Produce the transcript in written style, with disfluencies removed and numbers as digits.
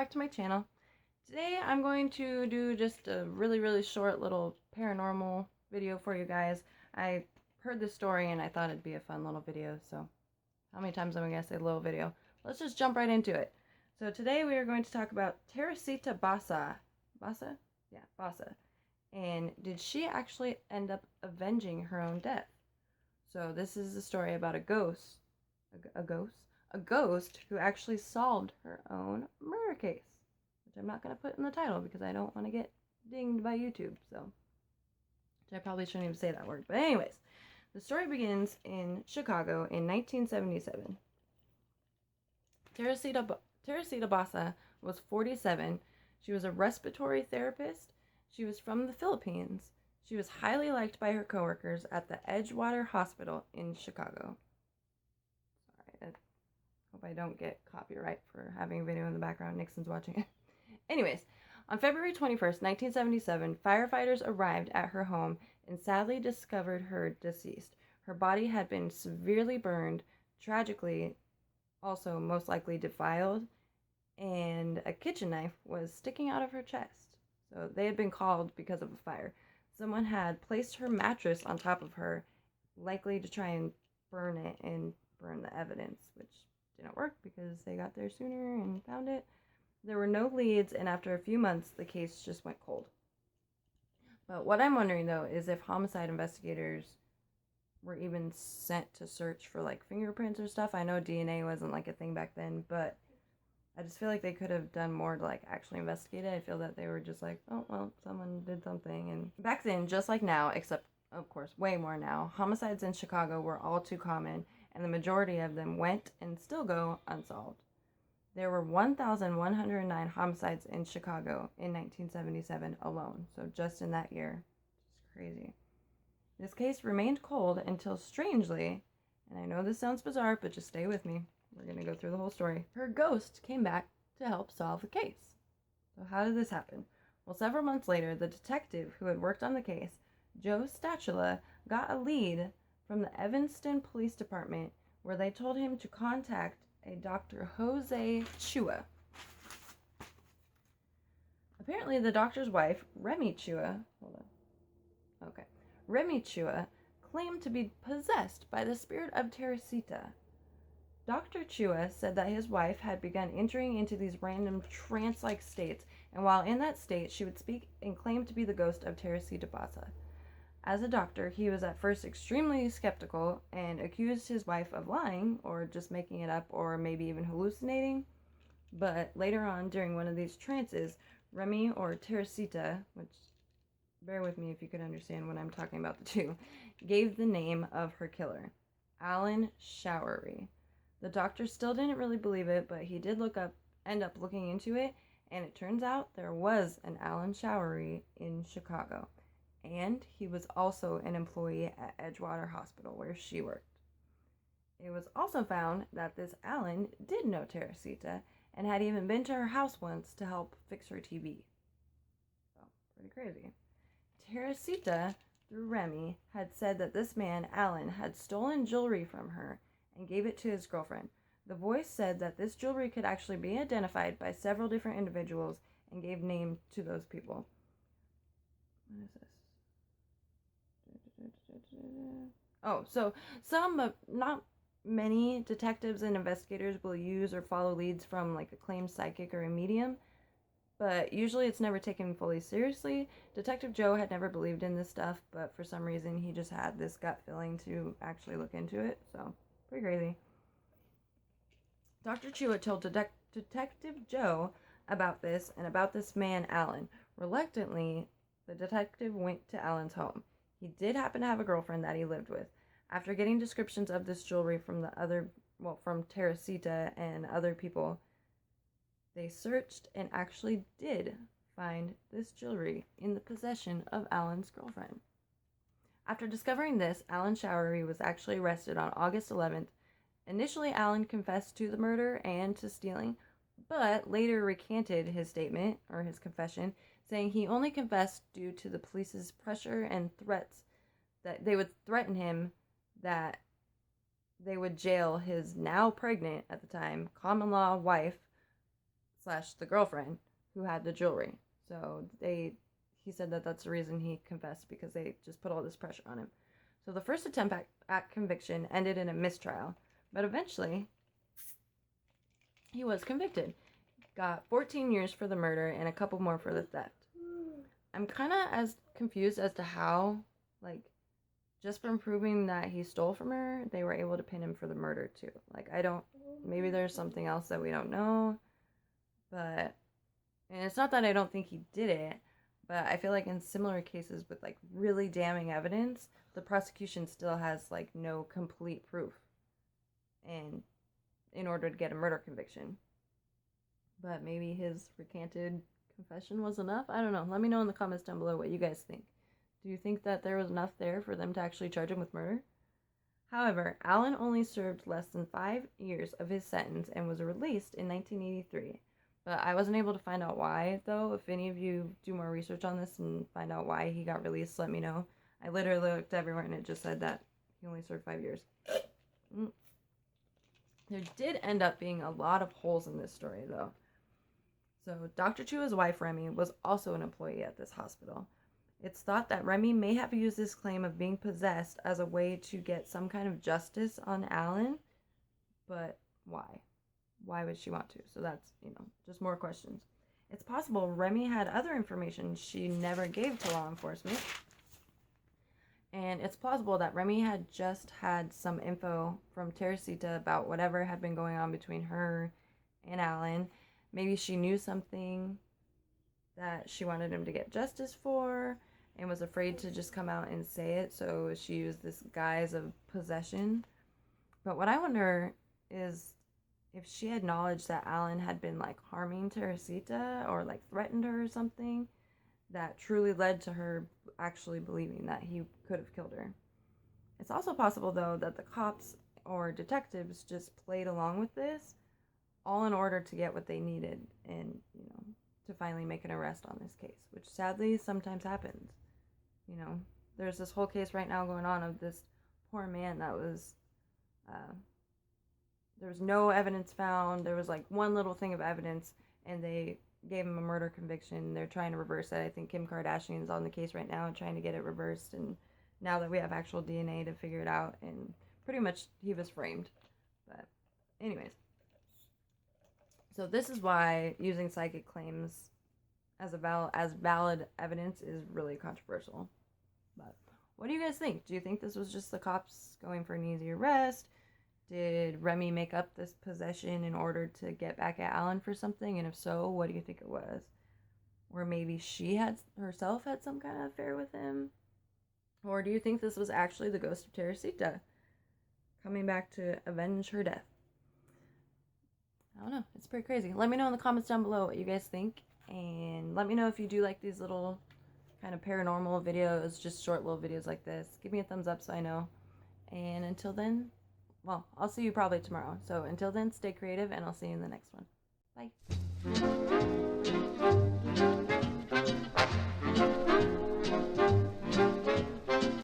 back to my channel. Today I'm going to do just a really short little paranormal video for you guys. I heard this story and I thought it'd be a fun little video, so how many times am I going to say little video? Let's just jump right into it. So today we are going to talk about Teresita Basa. Basa? Yeah, Basa. And did she actually end up avenging her own death? So this is a story about a ghost. A ghost who actually solved her own murder case, which I'm not going to put in the title because I don't want to get dinged by YouTube, so which I probably shouldn't even say that word. But anyways, the story begins in Chicago in 1977. Teresita Basa was 47. She was a respiratory therapist. She was from the Philippines. She was highly liked by her coworkers at the Edgewater Hospital in Chicago. Sorry, I hope I don't get copyright for having a video in the background. Nixon's watching it. Anyways, on February 21st, 1977, firefighters arrived at her home and sadly discovered her deceased. Her body had been severely burned, tragically also most likely defiled, and a kitchen knife was sticking out of her chest. So they had been called because of a fire. Someone had placed her mattress on top of her, likely to try and burn it and burn the evidence, which didn't work because they got there sooner and found it. There were no leads, and after a few months, the case just went cold. But what I'm wondering, though, is if homicide investigators were even sent to search for, like, fingerprints or stuff. I know DNA wasn't, like, a thing back then, but I just feel like they could have done more to, like, actually investigate it. I feel that they were just like, oh, well, someone did something. And back then, just like now, except, of course, way more now, homicides in Chicago were all too common, and the majority of them went and still go unsolved. There were 1,109 homicides in Chicago in 1977 alone, so just in that year. It's crazy. This case remained cold until, strangely, and I know this sounds bizarre, but just stay with me. We're going to go through the whole story. Her ghost came back to help solve the case. So how did this happen? Well, several months later, the detective who had worked on the case, Joe Stachula, got a lead from the Evanston Police Department where they told him to contact a Dr. Jose Chua. Apparently, the doctor's wife, Remy Chua, Remy Chua, claimed to be possessed by the spirit of Teresita. Dr. Chua said that his wife had begun entering into these random trance-like states, and while in that state, she would speak and claim to be the ghost of Teresita Basa. As a doctor, he was at first extremely skeptical and accused his wife of lying, or just making it up, or maybe even hallucinating. But later on, during one of these trances, Remy, or Teresita, which, bear with me if you could understand when I'm talking about the two, gave the name of her killer, Alan Showery. The doctor still didn't really believe it, but he did end up looking into it, and it turns out there was an Alan Showery in Chicago. And he was also an employee at Edgewater Hospital where she worked. It was also found that this Alan did know Teresita and had even been to her house once to help fix her TV. So, pretty crazy. Teresita, through Remy, had said that this man, Alan, had stolen jewelry from her and gave it to his girlfriend. The voice said that this jewelry could actually be identified by several different individuals and gave name to those people. What is this? Oh, so some, not many detectives and investigators will use or follow leads from like a claimed psychic or a medium, but usually it's never taken fully seriously. Detective Joe had never believed in this stuff, but for some reason he just had this gut feeling to actually look into it, so pretty crazy. Dr. Chua told Detective Joe about this and about this man, Alan. Reluctantly, the detective went to Alan's home. He did happen to have a girlfriend that he lived with. After getting descriptions of this jewelry from from Teresita and other people, they searched and actually did find this jewelry in the possession of Alan's girlfriend. After discovering this, Alan Showery was actually arrested on August 11th. Initially, Alan confessed to the murder and to stealing, but later recanted his statement, or his confession, saying he only confessed due to the police's pressure and threats that they would threaten him that they would jail his now pregnant, at the time, common-law wife / / the girlfriend who had the jewelry. So he said that that's the reason he confessed, because they just put all this pressure on him. So the first attempt at conviction ended in a mistrial, but eventually he was convicted. Got 14 years for the murder and a couple more for the theft. I'm kind of as confused as to how, like, just from proving that he stole from her, they were able to pin him for the murder too. Like, maybe there's something else that we don't know, but, and it's not that I don't think he did it, but I feel like in similar cases with, like, really damning evidence, the prosecution still has, like, no complete proof and in order to get a murder conviction. But maybe his recanted confession was enough? I don't know. Let me know in the comments down below what you guys think. Do you think that there was enough there for them to actually charge him with murder? However, Allen only served less than 5 years of his sentence and was released in 1983. But I wasn't able to find out why, though. If any of you do more research on this and find out why he got released, let me know. I literally looked everywhere and it just said that he only served 5 years. There did end up being a lot of holes in this story, though. So Dr. Chua's wife, Remy, was also an employee at this hospital. It's thought that Remy may have used this claim of being possessed as a way to get some kind of justice on Allen, but why? Why would she want to? So that's, just more questions. It's possible Remy had other information she never gave to law enforcement. And it's plausible that Remy had just had some info from Teresita about whatever had been going on between her and Allen. Maybe she knew something that she wanted him to get justice for and was afraid to just come out and say it, so she used this guise of possession. But what I wonder is if she had knowledge that Allen had been, like, harming Teresita or, like, threatened her or something that truly led to her actually believing that he could have killed her. It's also possible, though, that the cops or detectives just played along with this, all in order to get what they needed and, to finally make an arrest on this case, which sadly sometimes happens. There's this whole case right now going on of this poor man that was, there was no evidence found. There was, like, one little thing of evidence, and they gave him a murder conviction. They're trying to reverse it. I think Kim Kardashian's on the case right now and trying to get it reversed, and now that we have actual DNA to figure it out, and pretty much he was framed. But anyways, so this is why using psychic claims as valid evidence is really controversial. But what do you guys think? Do you think this was just the cops going for an easy arrest? Did Remy make up this possession in order to get back at Allen for something? And if so, what do you think it was? Or maybe she herself had some kind of affair with him? Or do you think this was actually the ghost of Teresita coming back to avenge her death? I don't know. It's pretty crazy. Let me know in the comments down below what you guys think. And let me know if you do like these little kind of paranormal videos, just short little videos like this. Give me a thumbs up so I know. And until then, well, I'll see you probably tomorrow. So until then, stay creative, and I'll see you in the next one. Bye.